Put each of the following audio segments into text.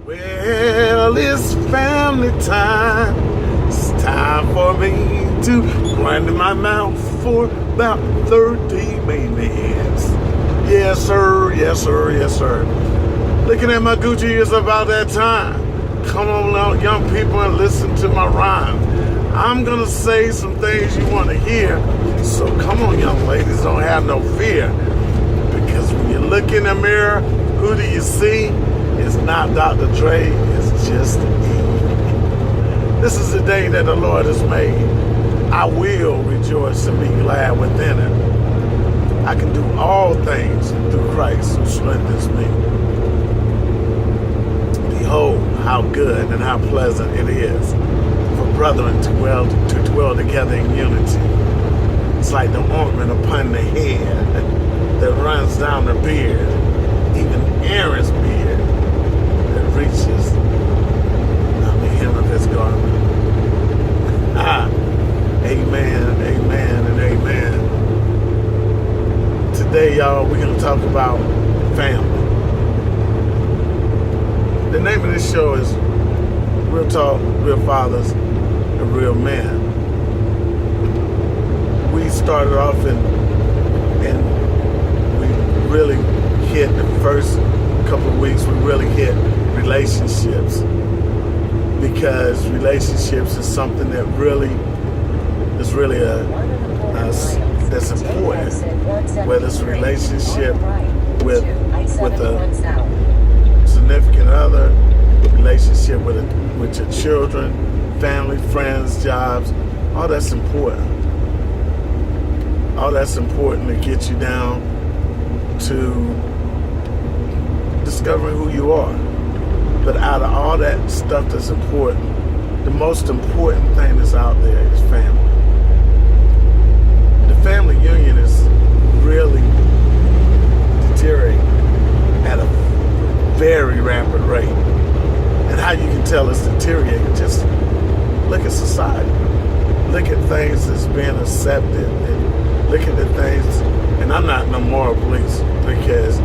Well, it's family time. It's time for me to run in my mouth for about 30 minutes. Yes, sir. Yes, sir. Yes, sir. Looking at my Gucci, it's about that time. Come on out, young people, and listen to my rhymes. I'm going to say some things you want to hear. So come on, young ladies, don't have no fear. Because when you look in the mirror, who do you see? It's not Dr. Dre, it's just me. This is the day that the Lord has made. I will rejoice and be glad within it. I can do all things through Christ who strengthens me. Behold, how good and how pleasant it is for brethren to dwell together in unity. It's like the ointment upon the head that runs down the beard, even Aaron's beard that reaches down the hem of his garment. Amen, amen, and amen. Today, y'all, we're going to talk about family. The name of this show is Real Talk, Real Fathers, and Real Men. We started off and we really hit the first couple of weeks, we really hit relationships, because relationships is something that really is really that's important. Whether it's a relationship with a significant other, relationship with your children, family, friends, jobs, all that's important. All that's important to get you down to discovering who you are. But out of all that stuff that's important, the most important thing that's out there is family. The family union is really deteriorating at a very rapid rate. And how you can tell it's deteriorating, just look at society. Look at things that's being accepted, and look at the things, and I'm not no moral police, because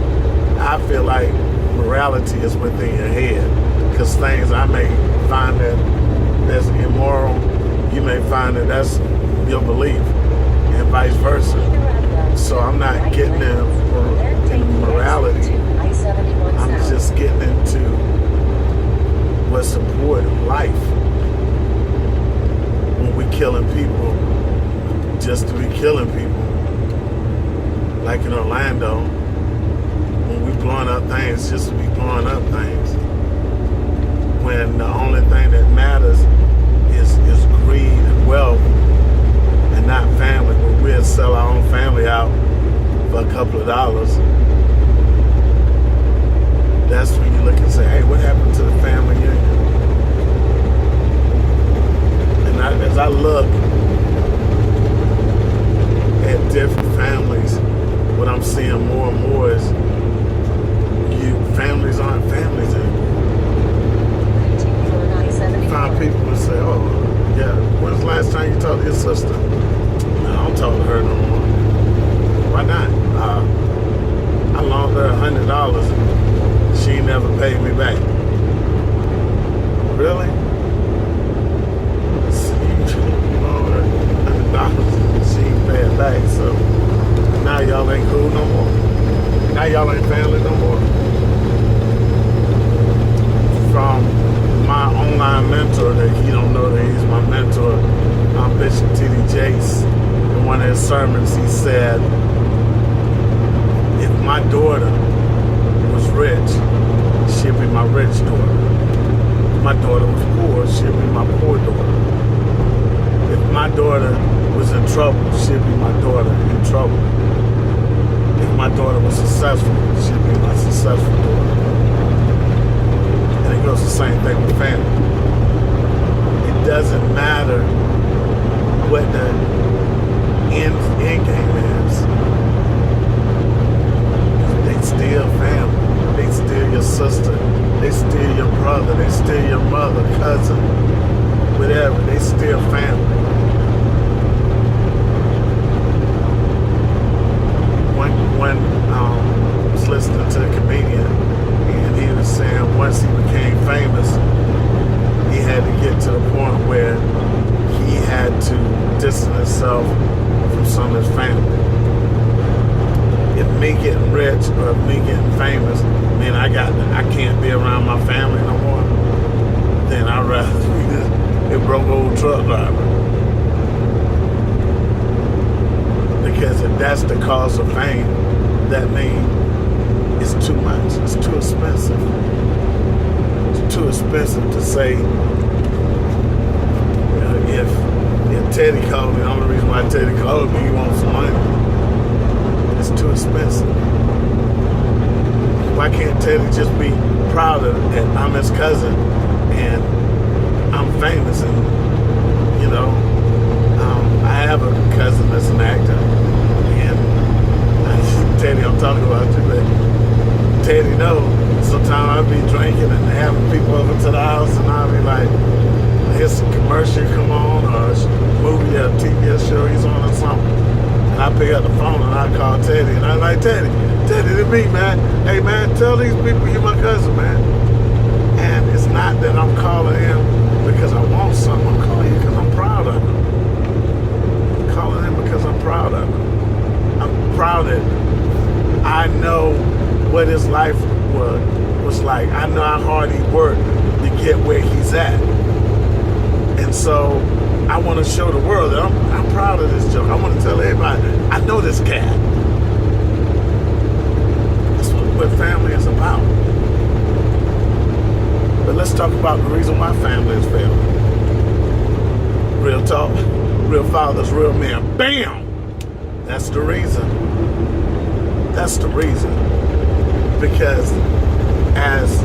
I feel like morality is within your head. Because things I may find that's immoral, you may find that that's your belief, and vice versa. So I'm not getting into morality. I'm just getting into what's important, life. When we killing people just to be killing people, like in Orlando, when we blowing up things just to be blowing up things, when the only thing that matters is greed and wealth and not family. When we'll sell our own family out for a couple of dollars, that's when you look and say, hey, what happened to the family union? And as I look at different families, what I'm seeing more and more is families aren't families anymore. You find people who say, oh, yeah, when's the last time you talked to your sister? No, I don't talk to her no more. Why not? I loaned her $100 and she never paid me back. Really? You loaned her $100 and she ain't pay it back, so now y'all ain't cool no more. Now y'all ain't family no more. From my online mentor, that you don't know that he's my mentor, Bishop T.D. Jakes. In one of his sermons, he said, if my daughter was rich, she'd be my rich daughter. If my daughter was poor, she'd be my poor daughter. If my daughter was in trouble, she'd be my daughter in trouble. If my daughter was successful, she'd be my successful daughter. And it goes the same thing with family. It doesn't matter what the end game is. They still family. They still your sister. They still your brother. They still your mother, cousin, whatever. They still family. When I was listening to a comedian, and he was saying once he became famous, much of me getting famous, then I can't be around my family no more, then I'd rather be a broke old truck driver. Because if that's the cause of fame, that means it's too much. It's too expensive. It's too expensive to say, if Teddy called me, the only reason why Teddy called me, he wants some money. It's too expensive. Why can't Teddy just be proud that I'm his cousin and I'm famous and, I have a cousin that's an actor, and Teddy, I'm talking about you, but Teddy knows. Sometimes I'll be drinking and having people over to the house, and I'll be like, here's some commercial come on, or a movie or TV show he's on or something. And I pick up the phone and I call Teddy, and I'm like, Teddy, to me, man. Hey, man, tell these people you're my cousin, man. And it's not that I'm calling him because I want something. I'm calling you because I'm proud of him. I'm calling him because I'm proud of him. I'm proud that I know what his life was like. I know how hard he worked to get where he's at. And so I want to show the world that I'm proud of this joke. I want to tell everybody, I know this cat. That's what family is about. But let's talk about the reason why family is failing. Real talk, real fathers, real men. Bam! That's the reason. That's the reason. Because as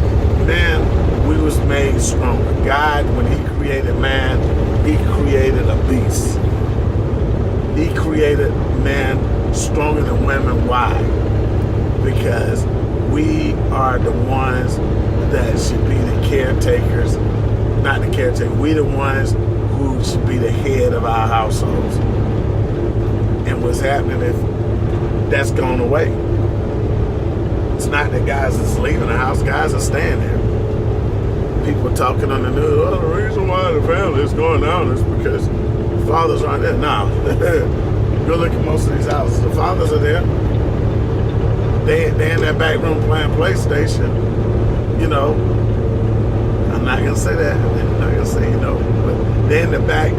men, we was made stronger. God, when he created man, he created a beast. He created man stronger than women. Why? Because we are the ones that should be the caretakers. Not the caretaker. We the ones who should be the head of our households. And what's happening if that's gone away? It's not that guys is leaving the house. Guys are staying there. People talking on the news, the reason why the family is going down is because the fathers aren't there. No. Go look at most of these houses. The fathers are there. They in that back room playing PlayStation. I'm not going to say that. I'm not going to say, but they're in the back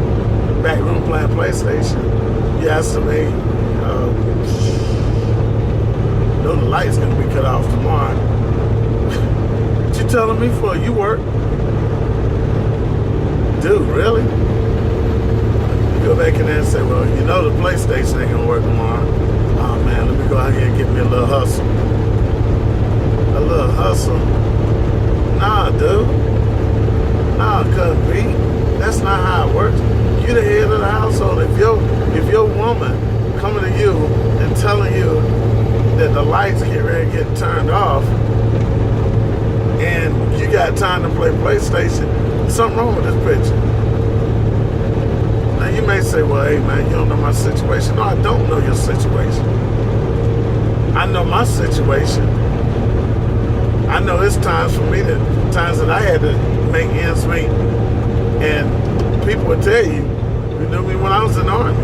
room playing PlayStation. You ask them, hey, the light's going to be cut off tomorrow. What you telling me for? You work? Dude, really? You go back in there and say, well, the PlayStation ain't going to work tomorrow. Oh, man, let me go out here and get me a little hustle. A little hustle? Nah, dude. Nah, couldn't be. That's not how it works. You the head of the household. If your woman coming to you and telling you that the lights get ready to get turned off and you got time to play PlayStation, there's something wrong with this picture. Now you may say, well, hey man, you don't know my situation. No, I don't know your situation. I know my situation. I know it's times for me times that I had to make ends meet. And people would tell you knew me when I was in the Army.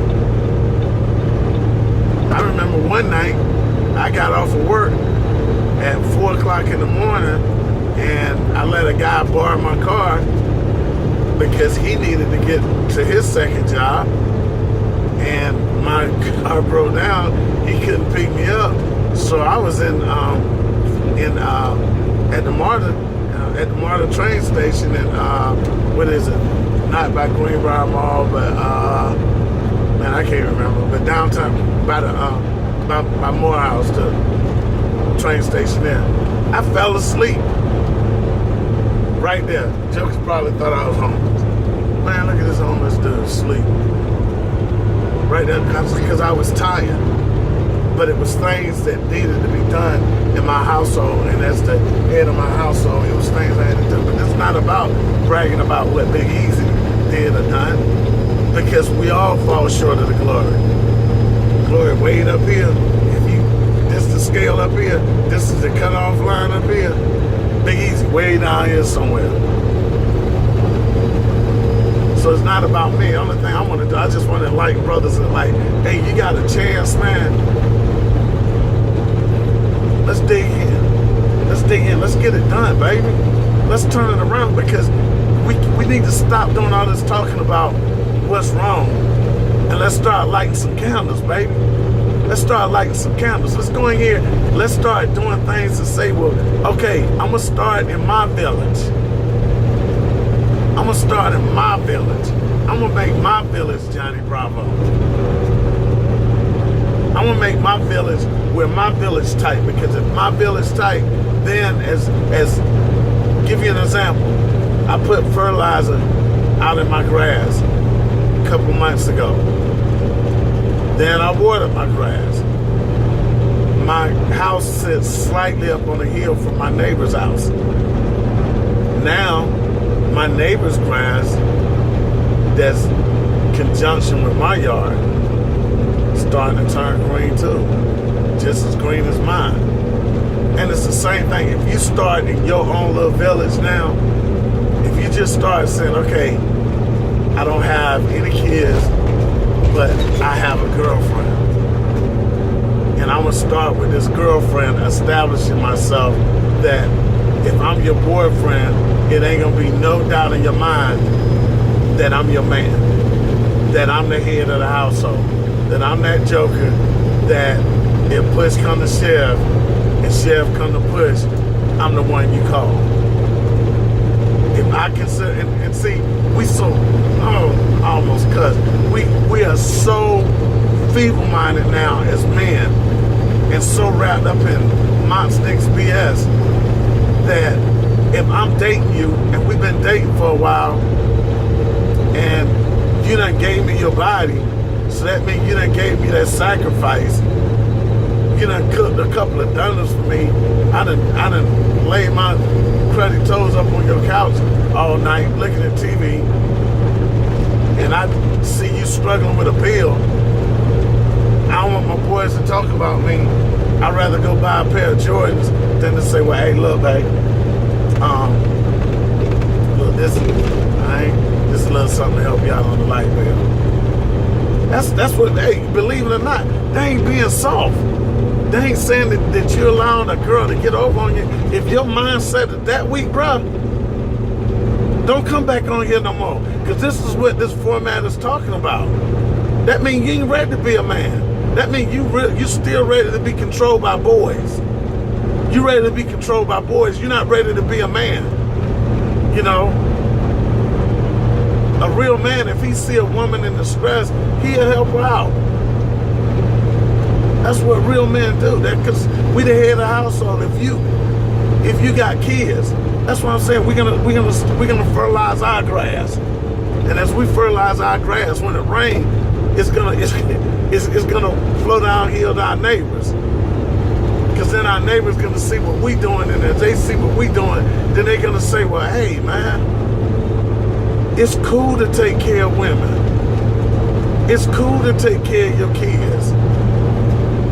I remember one night I got off of work at 4 o'clock in the morning and I let a guy borrow my car because he needed to get to his second job and my car broke down. He couldn't pick me up. So I was at the MARTA train station and what is it? Not by Greenbrier Mall, but man, I can't remember. But downtown by Morehouse, the train station there. I fell asleep right there. Jokers probably thought I was homeless. Man, look at this homeless dude sleep right there because I was tired. But it was things that needed to be done in my household, and as the head of my household, it was things I had to do. But it's not about bragging about what Big Easy did or done, because we all fall short of the glory. Glory way up here. This is the scale up here. This is the cutoff line up here. Big Easy way down here somewhere. So it's not about me. The only thing I want to do, I just want to enlighten brothers and like, hey, you got a chance, man. Let's dig in. Let's dig in. Let's get it done, baby. Let's turn it around, because we need to stop doing all this talking about what's wrong, and let's start lighting some candles, baby. Let's start lighting some candles. Let's go in here. Let's start doing things to say, well, okay, I'm going to start in my village. I'm going to start in my village. I'm going to make my village Johnny Bravo. I'm going to make my village where my village tight, because if my village tight, then as give you an example, I put fertilizer out in my grass a couple months ago. Then I watered my grass. My house sits slightly up on a hill from my neighbor's house. Now, my neighbor's grass that's conjunction with my yard starting to turn green too. Just as green as mine. And it's the same thing. If you start in your own little village now, if you just start saying, okay, I don't have any kids, but I have a girlfriend. And I'm going to start with this girlfriend, establishing myself that if I'm your boyfriend, it ain't going to be no doubt in your mind that I'm your man, that I'm the head of the household, that I'm that joker, that if push come to shove and shove come to push, I'm the one you call. If I consider, and see, we so, oh, I almost cussed. We are so feeble-minded now as men, and so wrapped up in Montsticks BS, that if I'm dating you, and we've been dating for a while, and you done gave me your body, so that means you done gave me that sacrifice. You done cooked a couple of dinners for me. I done laid my cruddy toes up on your couch all night looking at TV, and I see you struggling with a bill. I don't want my boys to talk about me. I'd rather go buy a pair of Jordans than to say, well, hey, look, babe, look, this is a little something to help you out on the light bill. That's what they, believe it or not, they ain't being soft. They ain't saying that you're allowing a girl to get over on you. If your mindset is that weak, bruh, don't come back on here no more. Because this is what this format is talking about. That means you ain't ready to be a man. That means you still ready to be controlled by boys. You ready to be controlled by boys. You're not ready to be a man. You know, a real man, if he see a woman in distress, he'll help her out. That's what real men do. Because we the head of the household. If you got kids, that's what I'm saying. We're gonna fertilize our grass, and as we fertilize our grass, when it rains, it's gonna flow downhill to our neighbors. Because then our neighbors gonna see what we doing, and as they see what we doing, then they're gonna say, well, hey man, it's cool to take care of women. It's cool to take care of your kids.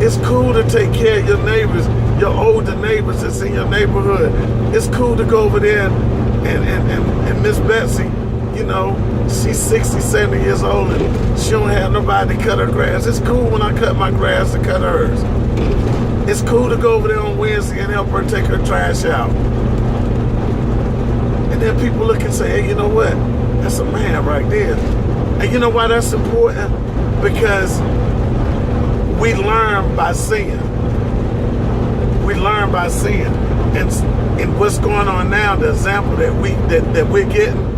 It's cool to take care of your neighbors, your older neighbors that's in your neighborhood. It's cool to go over there and Miss Betsy, you know, she's 60, 70 years old and she don't have nobody to cut her grass. It's cool when I cut my grass to cut hers. It's cool to go over there on Wednesday and help her take her trash out. And then people look and say, hey, you know what? That's a man right there. And you know why that's important? Because we learn by seeing. We learn by seeing. And what's going on now, the example that we're getting,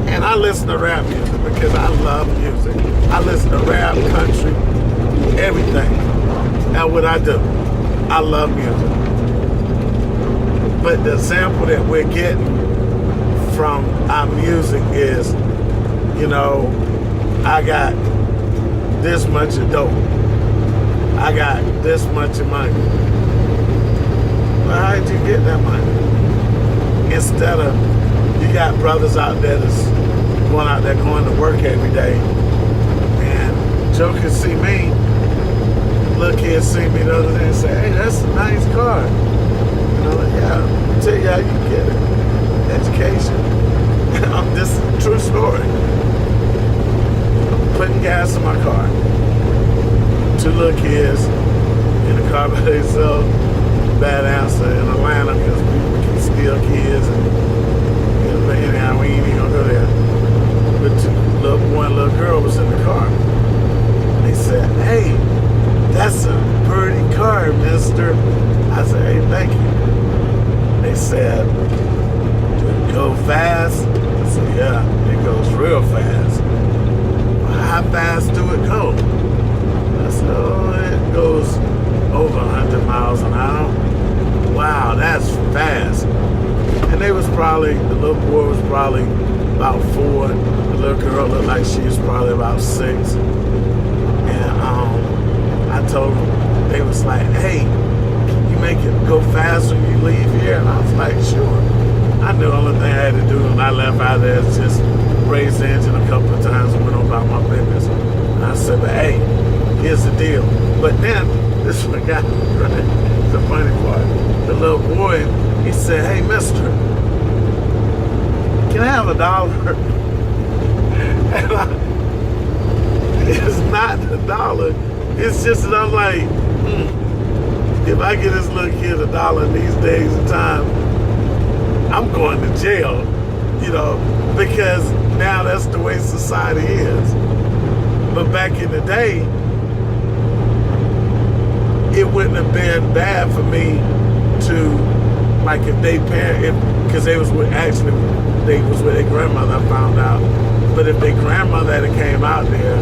and I listen to rap music because I love music. I listen to rap, country, everything. Now what I do, I love music. But the example that we're getting from our music is, you know, I got this much of dope. I got this much of money. Well, how did you get that money? Instead of, you got brothers out there that's going to work every day. And jokers see me, little kids see me the other day and say, hey, that's a nice car. You know, yeah, I'll tell you how you get it. Education. This is a true story. I'm putting gas in my car. Two little kids in the car by themselves. bad answer in Atlanta because people can steal kids and but anyhow, we ain't even gonna go there. But one little girl was in the car. They said, "Hey, that's a pretty car, mister." I said, "Hey, thank you." They said, "Do it go fast?" I said, "Yeah, it goes real fast." "Well, how fast do it go?" I said, "Oh, it goes over 100 miles an hour." "Wow, that's fast." And the little boy was probably about 4. The little girl looked like she was probably about 6. And I told them, they was like, "Hey, can you make it go faster when you leave here?" And I was like, "Sure." I knew the only thing I had to do when I left out there is just raise the engine a couple of times and went on about my business. And I said, "But hey, here's the deal." But then, this one got right. The funny part. The little boy, he said, "Hey, mister, can I have $1?" And it's not $1. It's just that I'm like, if I get this little kid $1 in these days and time, I'm going to jail, because now that's the way society is. But back in the day, it wouldn't have been bad for me to, like, if because they was with their grandmother, I found out. But if their grandmother had came out there,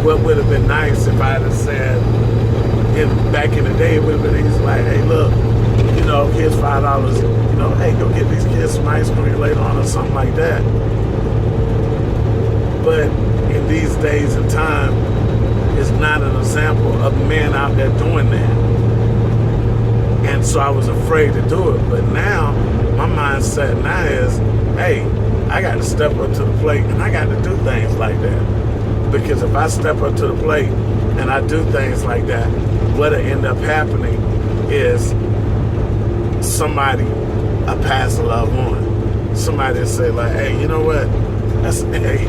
what would have been nice if I had said, back in the day, it would have been easy, like, "Hey, look, here's $5, hey, go get these kids some ice cream later on," or something like that. But in these days and time, it's not an example of men out there doing that. And so I was afraid to do it. But now, my mindset now is, hey, I got to step up to the plate and I got to do things like that. Because if I step up to the plate and I do things like that, what'll end up happening is somebody, I pass the love on. Somebody will say, like, "Hey, you know what? Hey,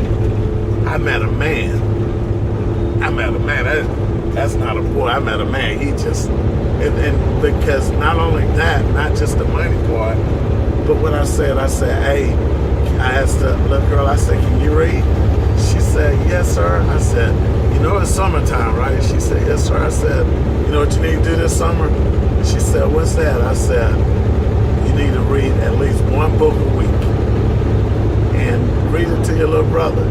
I met a man. That's not a boy. I met a man. He just," and because not only that, not just the money part, but what I said, "Hey," I asked the little girl, I said, "Can you read?" She said, "Yes, sir." I said, "It's summertime, right?" She said, "Yes, sir." I said, "You know what you need to do this summer?" She said, "What's that?" I said, "You need to read at least one book a week and read it to your little brother."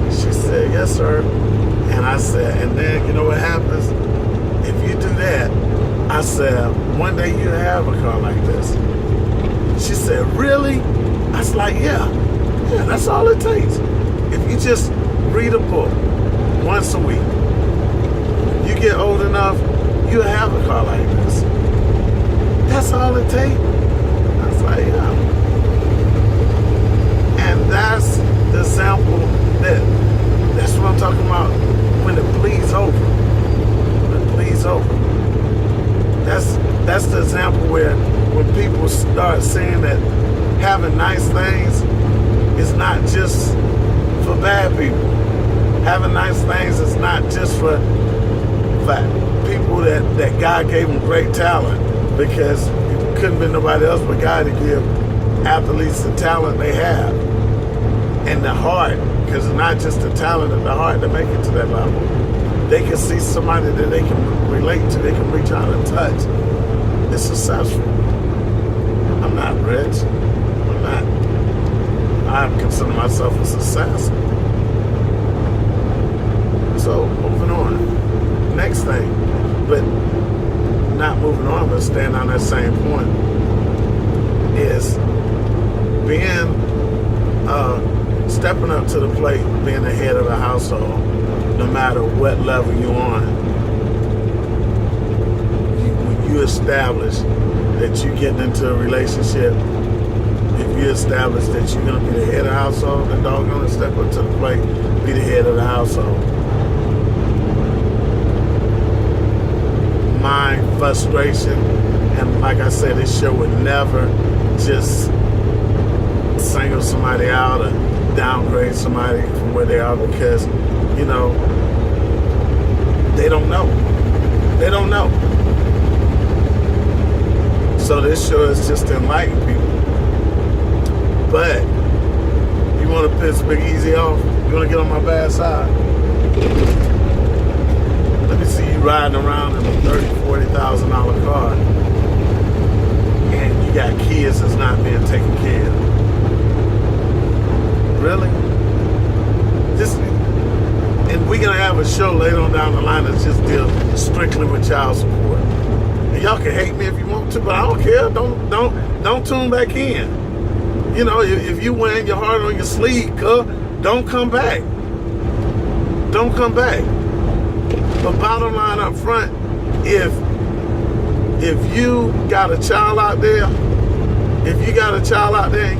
She said, "Yes, sir." And I said, "And then, you know what happens? If you do that," I said, "one day you have a car like this." She said, "Really?" I was like, yeah, that's all it takes. If you just read a book once a week, you get old enough, you'll have a car like this. That's all it takes." I was like, yeah. And that's the example that's what I'm talking about when it bleeds over. When it bleeds over. That's the example where when people start saying that having nice things is not just for bad people. Having nice things is not just for people that God gave them great talent, because it couldn't be nobody else but God to give athletes the talent they have. And the heart, because it's not just the talent and the heart that make it to that level. They can see somebody that they can relate to, they can reach out and touch. It's successful. I'm not rich. I consider myself a success. So, moving on. Next thing, but not moving on, but staying on that same point, is stepping up to the plate, being the head of the household, no matter what level you're on. When you establish that you're getting into a relationship, if you establish that you're going to be the head of the household, then doggone it, step up to the plate, be the head of the household. My frustration, and like I said, this show would never just single somebody out or downgrade somebody from where they are, because, they don't know. They don't know. So this show is just to enlighten people. But you want to piss Big Easy off? You want to get on my bad side? Let me see you riding around in a $30,000, $40,000 car, and you got kids that's not being taken care of. Really? And we're gonna have a show later on down the line that's just deal strictly with child support. And y'all can hate me if you want to, but I don't care. Don't tune back in. You know, if you wearing your heart on your sleeve, don't come back. Don't come back. But bottom line up front, if you got a child out there, and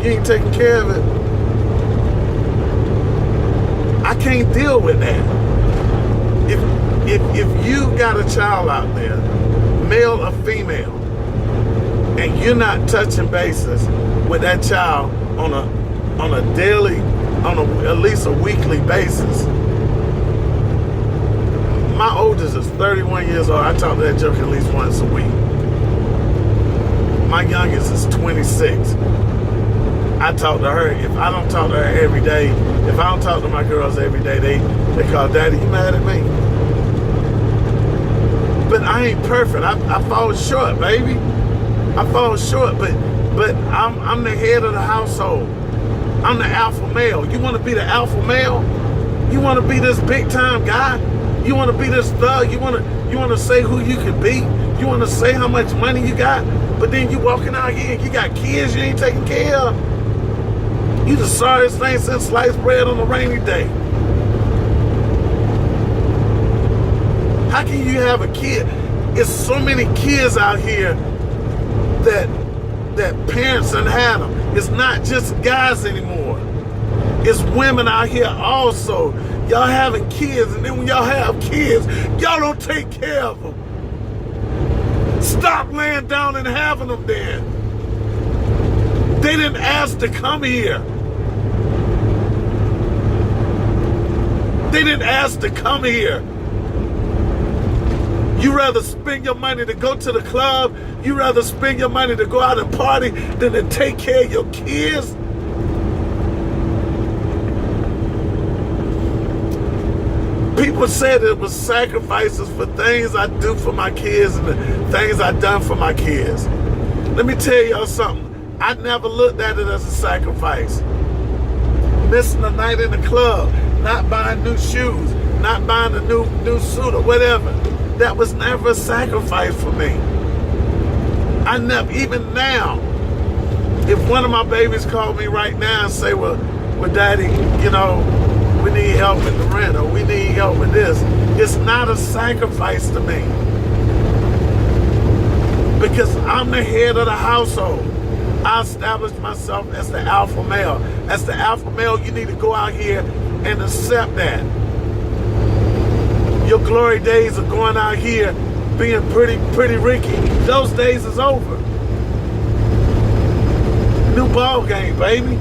you ain't taking care of it, I can't deal with that. If you got a child out there, male or female, and you're not touching bases with that child on a daily, at least a weekly basis. My oldest is 31 years old. I talk to that joke at least once a week. My youngest is 26. I talk to her. If I don't talk to her every day, if I don't talk to my girls every day, they call, Daddy, you mad at me? But I ain't perfect. I fall short, baby. I fall short, but I'm the head of the household. I'm the alpha male. You want to be the alpha male? You want to be this big time guy? You want to be this thug? You want to say who you can be? You want to say how much money you got? But then you walking out here and you got kids you ain't taking care of. You the sorriest thing since sliced bread on a rainy day. How can you have a kid? It's so many kids out here that parents done had them. It's not just guys anymore. It's women out here also. Y'all having kids, and then when y'all have kids, y'all don't take care of them. Stop laying down and having them then. They didn't ask to come here. They didn't ask to come here. You rather spend your money to go to the club, you rather spend your money to go out and party than to take care of your kids? People said it was sacrifices for things I do for my kids and the things I done for my kids. Let me tell y'all something. I never looked at it as a sacrifice. Missing a night in the club, not buying new shoes, not buying a new suit or whatever. That was never a sacrifice for me. I never, even now, if one of my babies called me right now and say, well, Daddy, you know, we need help with the rent or we need help with this, it's not a sacrifice to me. Because I'm the head of the household. I established myself as the alpha male. As the alpha male, you need to go out here and accept that. Your glory days of going out here being pretty Ricky, those days is over. New ball game, baby.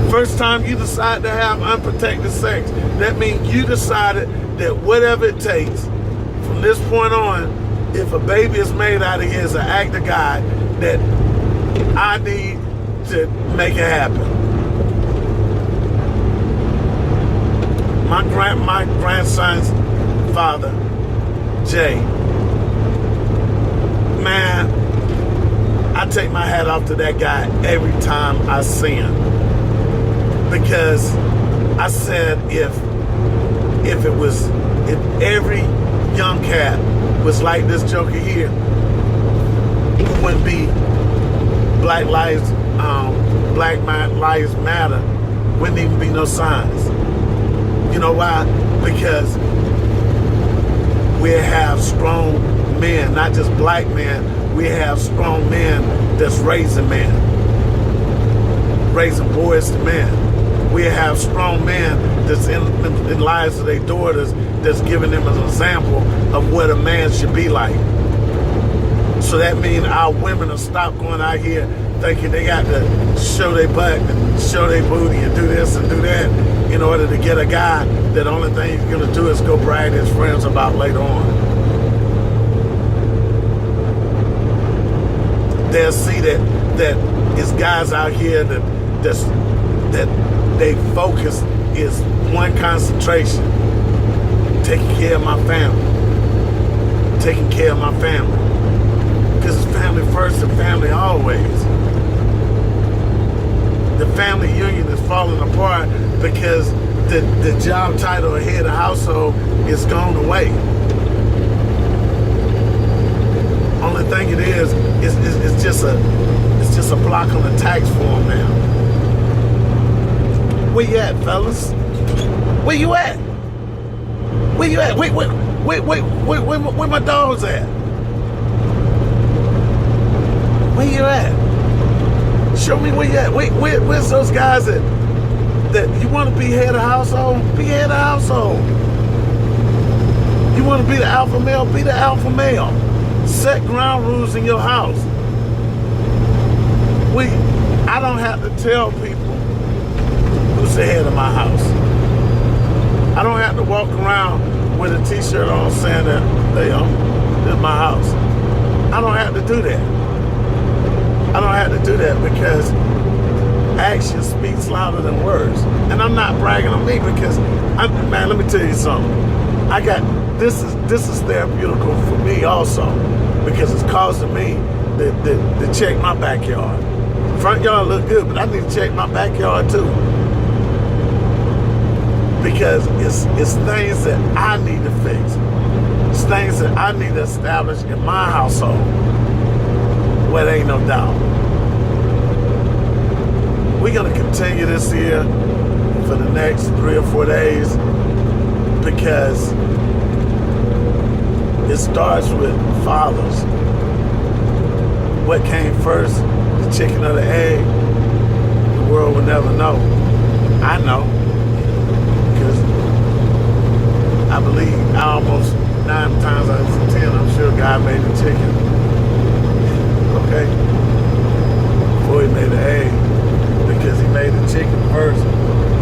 First time you decide to have unprotected sex, that means you decided that whatever it takes, from this point on, if a baby is made out of here as an act of God, that I need to make it happen. My grandson's father, Jay, man, I take my hat off to that guy every time I see him. Because I said if every young cat was like this joker here, it wouldn't be Black Lives Matter, wouldn't even be no signs. You know why? Because we have strong men, not just black men. We have strong men that's raising men, raising boys to men. We have strong men that's in the lives of their daughters, that's giving them an example of what a man should be like. So that means our women will stop going out here thinking they got to show their butt and show their booty and do this and do that in order to get a guy that the only thing he's going to do is go brag to his friends about later on. they'll see that it's guys out here that they focus is one concentration: taking care of my family, taking care of my family, because it's family first and family always. The family union is falling apart because the job title of head of household is gone away. Only thing it is just a block on the tax form now. Where you at, fellas? Where you at? Where you at? Wait, where my dogs at? Where you at? Show me where you at. Where's those guys that you want to be head of household? Be head of household. You want to be the alpha male? Be the alpha male. Set ground rules in your house. I don't have to tell people who's the head of my house. I don't have to walk around with a t-shirt on saying that, this is my house. I don't have to do that. I don't have to do that because action speaks louder than words. And I'm not bragging on me because, man, let me tell you something. This is therapeutical for me also, because it's causing me to check my backyard. Front yard look good, but I need to check my backyard too. Because it's things that I need to fix. It's things that I need to establish in my household where there ain't no doubt. We're gonna continue this here for the next 3 or 4 days because it starts with fathers. What came first, the chicken or the egg? The world will never know. I know, because I believe almost 9 times out of 10, I'm sure God made the chicken. Okay? Before he made the egg. Because he made the chicken first.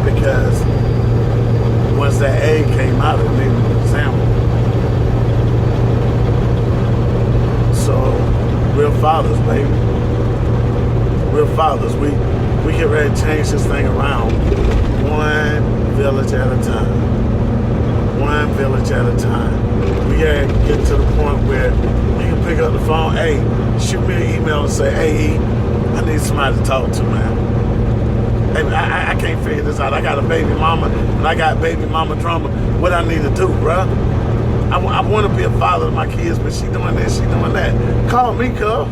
Because once that egg came out, it made the sandwich. So, real fathers, baby. Real fathers. We get ready to change this thing around. One village at a time. One village at a time. We gotta get to the point where you can pick up the phone. Hey, shoot me an email and say, hey, E, I need somebody to talk to, man. Hey, I can't figure this out. I got a baby mama and I got baby mama drama. What I need to do, bruh? I want to be a father to my kids, but she doing this, she doing that. Call me, cuz.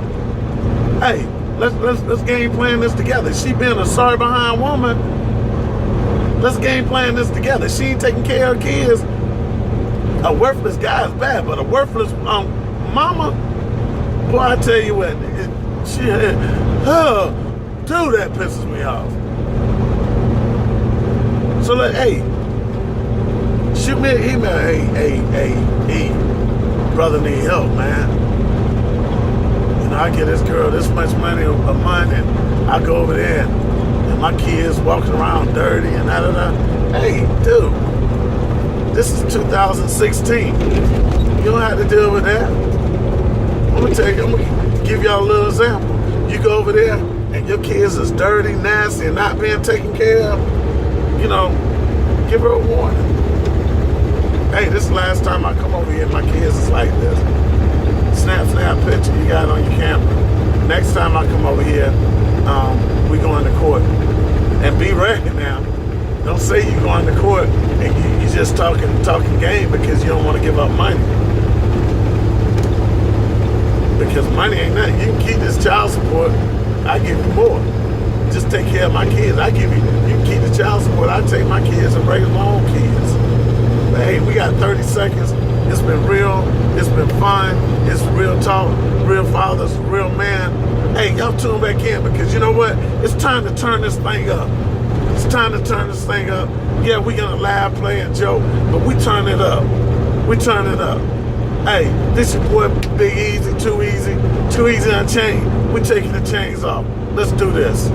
Hey, let's game plan this together. She being a sorry behind woman. Let's game plan this together. She ain't taking care of kids. A worthless guy is bad, but a worthless mama, boy, I tell you what, dude, that pisses me off. So hey, shoot me an email. Hey, brother need help, man. You know, I get this girl this much money a month, and I go over there, and my kids walking around dirty and da. Hey, dude, this is 2016. You don't have to deal with that. I'm gonna give y'all a little example. You go over there, and your kids is dirty, nasty, and not being taken care of. You know, give her a warning. Hey, this is the last time I come over here and my kids is like this. Snap picture you got on your camera. Next time I come over here, we going to court. And be ready now. Don't say you're going to court and you just talking game because you don't want to give up money. Because money ain't nothing. You can keep this child support, I give you more. Just take care of my kids. You can keep the child support. I take my kids and raise my own kids. But hey, we got 30 seconds. It's been real. It's been fun. It's real talk, real fathers, real man. Hey, y'all tune back in because you know what? It's time to turn this thing up. It's time to turn this thing up. Yeah, we gonna laugh, play, and joke, but we turn it up. We turn it up. Hey, this your boy Big Easy, Too Easy Unchained. We taking the chains off. Let's do this.